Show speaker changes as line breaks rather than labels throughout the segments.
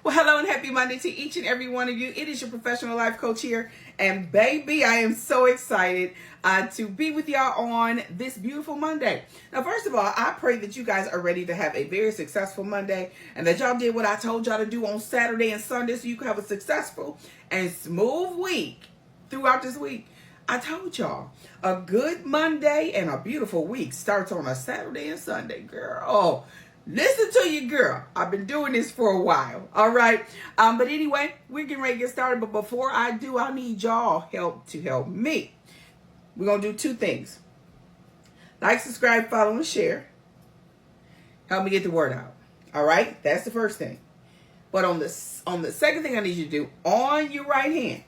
Well, hello and happy Monday to each and every one of you. It is your professional life coach here. And baby, I am so excited to be with y'all on this beautiful Monday. Now, first of all, I pray that you guys are ready to have a very successful Monday and that y'all did what I told y'all to do on Saturday and Sunday so you can have a successful and smooth week throughout this week. I told y'all, a good Monday and a beautiful week starts on a Saturday and Sunday, girl. Oh, listen to you, girl. I've been doing this for a while. All right. But anyway, we're getting ready to get started. But before I do, I need y'all help to help me. We're going to do two things. Like, subscribe, follow, and share. Help me get the word out. All right. That's the first thing. But on the second thing I need you to do, on your right hand,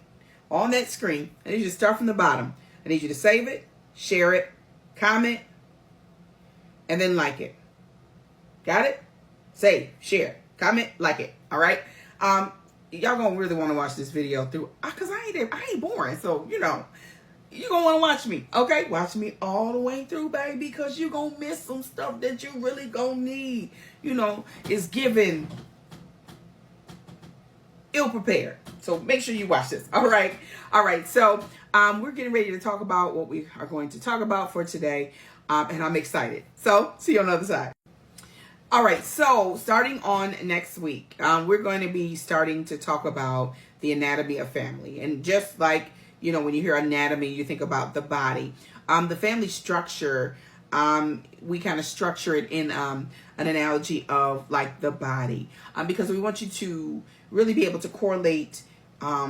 on that screen, I need you to start from the bottom. I need you to save it, share it, comment, and then like it. Got it? Save, share, comment, like it. All right. Y'all gonna really want to watch this video through, cause I ain't boring. So you know, you gonna want to watch me. Okay, watch me all the way through, baby, cause you gonna miss some stuff that you really gonna need. You know, it's given ill prepared. So make sure you watch this. All right. All right. So we're getting ready to talk about what we are going to talk about for today, and I'm excited. So see you on the other side. All right, so starting on next week, we're going to be starting to talk about the anatomy of family. And just like, you know, when you hear anatomy, you think about the body. The family structure, we kind of structure it in an analogy of like the body, because we want you to really be able to correlate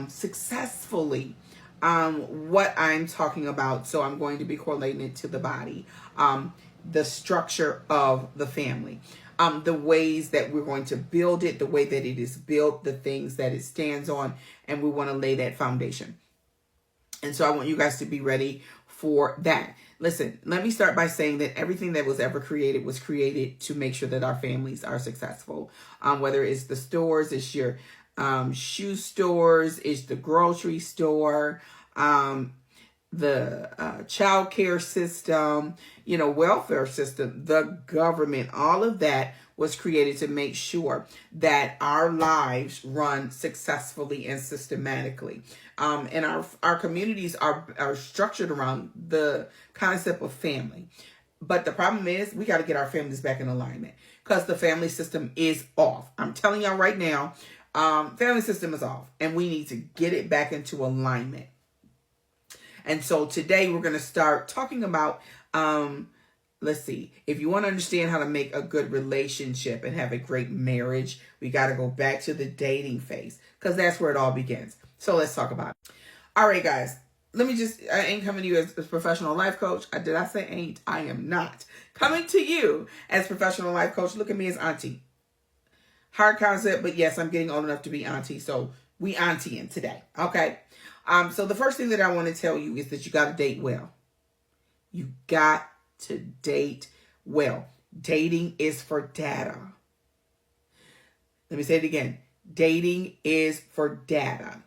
successfully what I'm talking about. So I'm going to be correlating it to the body, the structure of the family. The ways that we're going to build it, the way that it is built, the things that it stands on, and we want to lay that foundation. And so I want you guys to be ready for that. Listen, let me start by saying that everything that was ever created was created to make sure that our families are successful. Whether it's the stores, it's your shoe stores, it's the grocery store, the child care system, you know, welfare system, the government, all of that was created to make sure that our lives run successfully and systematically. And our communities are structured around the concept of family. But the problem is we got to get our families back in alignment because the family system is off. I'm telling y'all right now, family system is off and we need to get it back into alignment. And so today we're going to start talking about, let's see, if you want to understand how to make a good relationship and have a great marriage, we got to go back to the dating phase because that's where it all begins. So let's talk about it. All right, guys, I ain't coming to you as a professional life coach. Did I say ain't? I am not coming to you as professional life coach. Look at me as auntie. Hard concept, but yes, I'm getting old enough to be auntie. So we auntie-ing today. Okay. So the first thing that I want to tell you is that you got to date well. You got to date well. Dating is for data. Let me say it again. Dating is for data.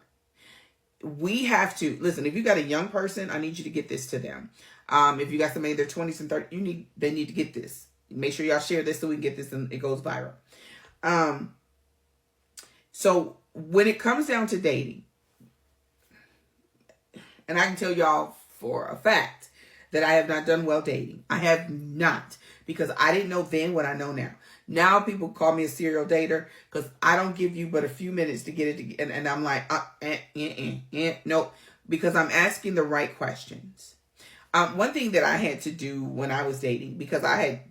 We have to, listen, if you got a young person, I need you to get this to them. If you got somebody in their 20s and 30s, they need to get this. Make sure y'all share this so we can get this and it goes viral. So when it comes down to dating, and I can tell y'all for a fact that I have not done well dating. I have not, because I didn't know then what I know now. Now people call me a serial dater because I don't give you but a few minutes to get it. And I'm like, nope, because I'm asking the right questions. One thing that I had to do when I was dating, because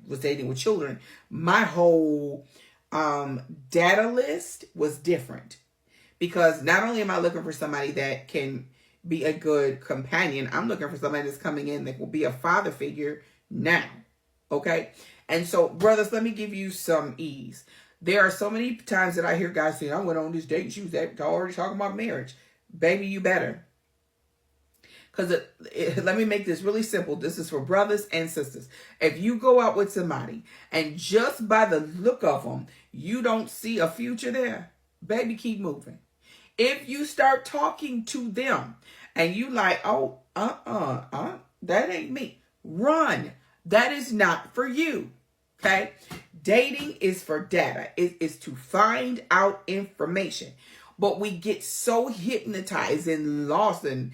was dating with children, my whole data list was different. Because not only am I looking for somebody that can be a good companion, I'm looking for somebody that's coming in that will be a father figure now. Okay? And so, brothers, let me give you some ease. There are so many times that I hear guys say, I went on this date, she was already talking about marriage. Baby, you better. Because let me make this really simple. This is for brothers and sisters. If you go out with somebody and just by the look of them, you don't see a future there, baby, keep moving. If you start talking to them and you like, oh, that ain't me, run. That is not for you. Okay? Dating is for data. It is to find out information. But we get so hypnotized and lost and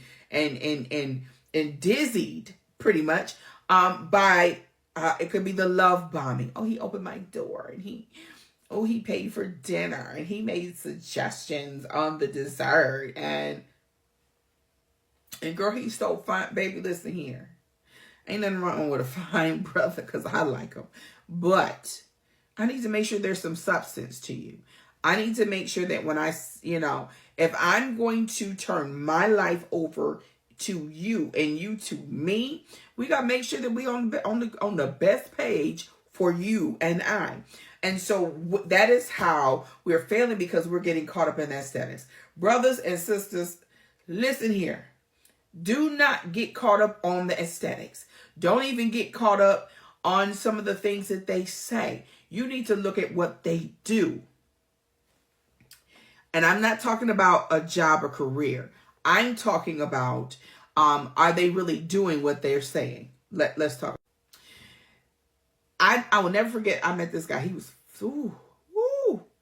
dizzied pretty much by it could be the love bombing. Oh, he opened my door and he paid for dinner and he made suggestions on the dessert and girl, he's so fine. Baby, listen here. Ain't nothing wrong with a fine brother because I like him. But I need to make sure there's some substance to you. I need to make sure that when if I'm going to turn my life over to you and you to me, we got to make sure that we on the best page for you and I. And so that is how we're failing, because we're getting caught up in that status. Brothers and sisters, listen here. Do not get caught up on the aesthetics. Don't even get caught up on some of the things that they say. You need to look at what they do. And I'm not talking about a job or career. I'm talking about, are they really doing what they're saying? Let's talk. I will never forget, I met this guy. He was,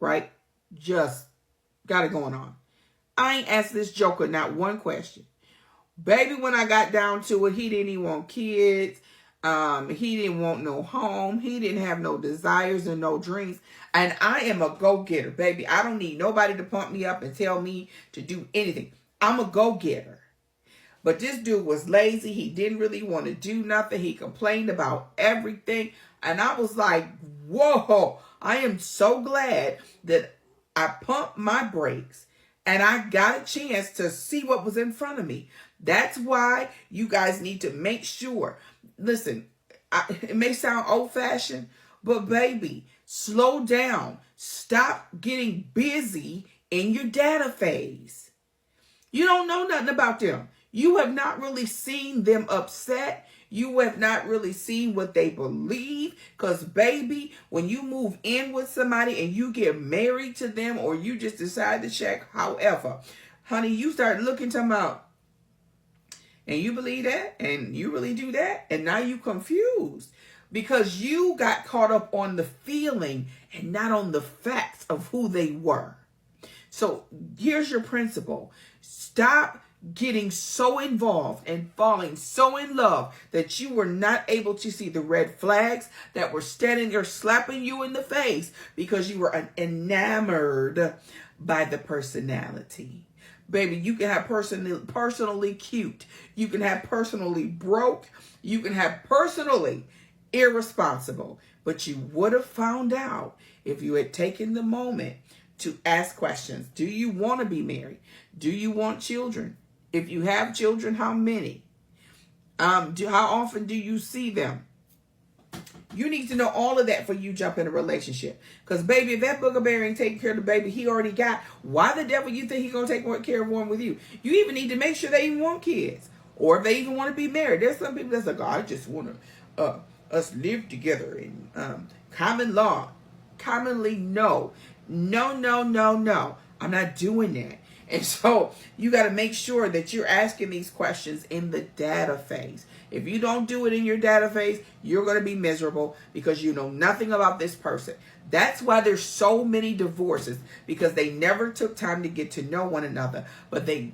right? Just got it going on. I ain't asked this joker not one question. Baby, when I got down to it, he didn't even want kids. He didn't want no home. He didn't have no desires and no dreams. And I am a go-getter, baby. I don't need nobody to pump me up and tell me to do anything. I'm a go-getter. But this dude was lazy. He didn't really want to do nothing. He complained about everything. And I was like, whoa, I am so glad that I pumped my brakes and I got a chance to see what was in front of me. That's why you guys need to make sure. Listen, it may sound old-fashioned, but baby, slow down. Stop getting busy in your data phase. You don't know nothing about them. You have not really seen them upset. You have not really seen what they believe. Because, baby, when you move in with somebody and you get married to them, or you just decide to check, however, honey, you start looking to them out. And you believe that, and you really do that, and now you confused because you got caught up on the feeling and not on the facts of who they were. So here's your principle. Stop getting so involved and falling so in love that you were not able to see the red flags that were standing there slapping you in the face because you were enamored by the personality. Baby, you can have personally cute. You can have personally broke. You can have personally irresponsible. But you would have found out if you had taken the moment to ask questions. Do you want to be married? Do you want children? If you have children, how many? How often do you see them? You need to know all of that before you jump in a relationship. Because, baby, if that booger bear ain't taking care of the baby he already got, why the devil you think he's going to take care of one with you? You even need to make sure they even want kids. Or if they even want to be married. There's some people that's like, oh, I just want to us live together in common law. Commonly, no. No. I'm not doing that. And so you got to make sure that you're asking these questions in the data phase. If you don't do it in your data phase, you're going to be miserable because you know nothing about this person. That's why there's so many divorces, because they never took time to get to know one another, but they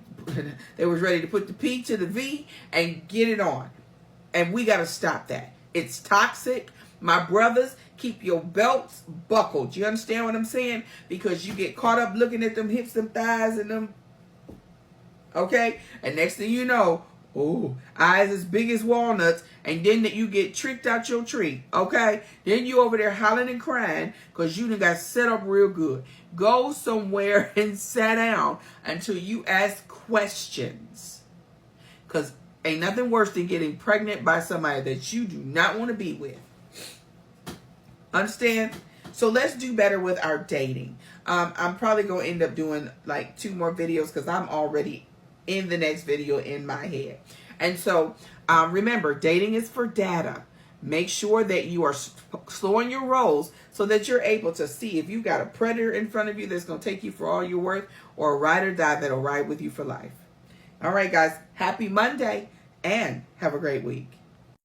was ready to put the P to the V and get it on. And we got to stop that. It's toxic. My brothers, keep your belts buckled. You understand what I'm saying? Because you get caught up looking at them hips, them thighs, and them. Okay? And next thing you know, eyes as big as walnuts, and then that you get tricked out your tree. Okay? Then you over there hollering and crying because you done got set up real good. Go somewhere and sit down until you ask questions. Because ain't nothing worse than getting pregnant by somebody that you do not want to be with. Understand? So let's do better with our dating. I'm probably going to end up doing like 2 more videos because I'm already in the next video in my head. And so remember, dating is for data. Make sure that you are slowing your rolls so that you're able to see if you got a predator in front of you that's going to take you for all you're worth, or a ride or die that'll ride with you for life. All right, guys. Happy Monday and have a great week.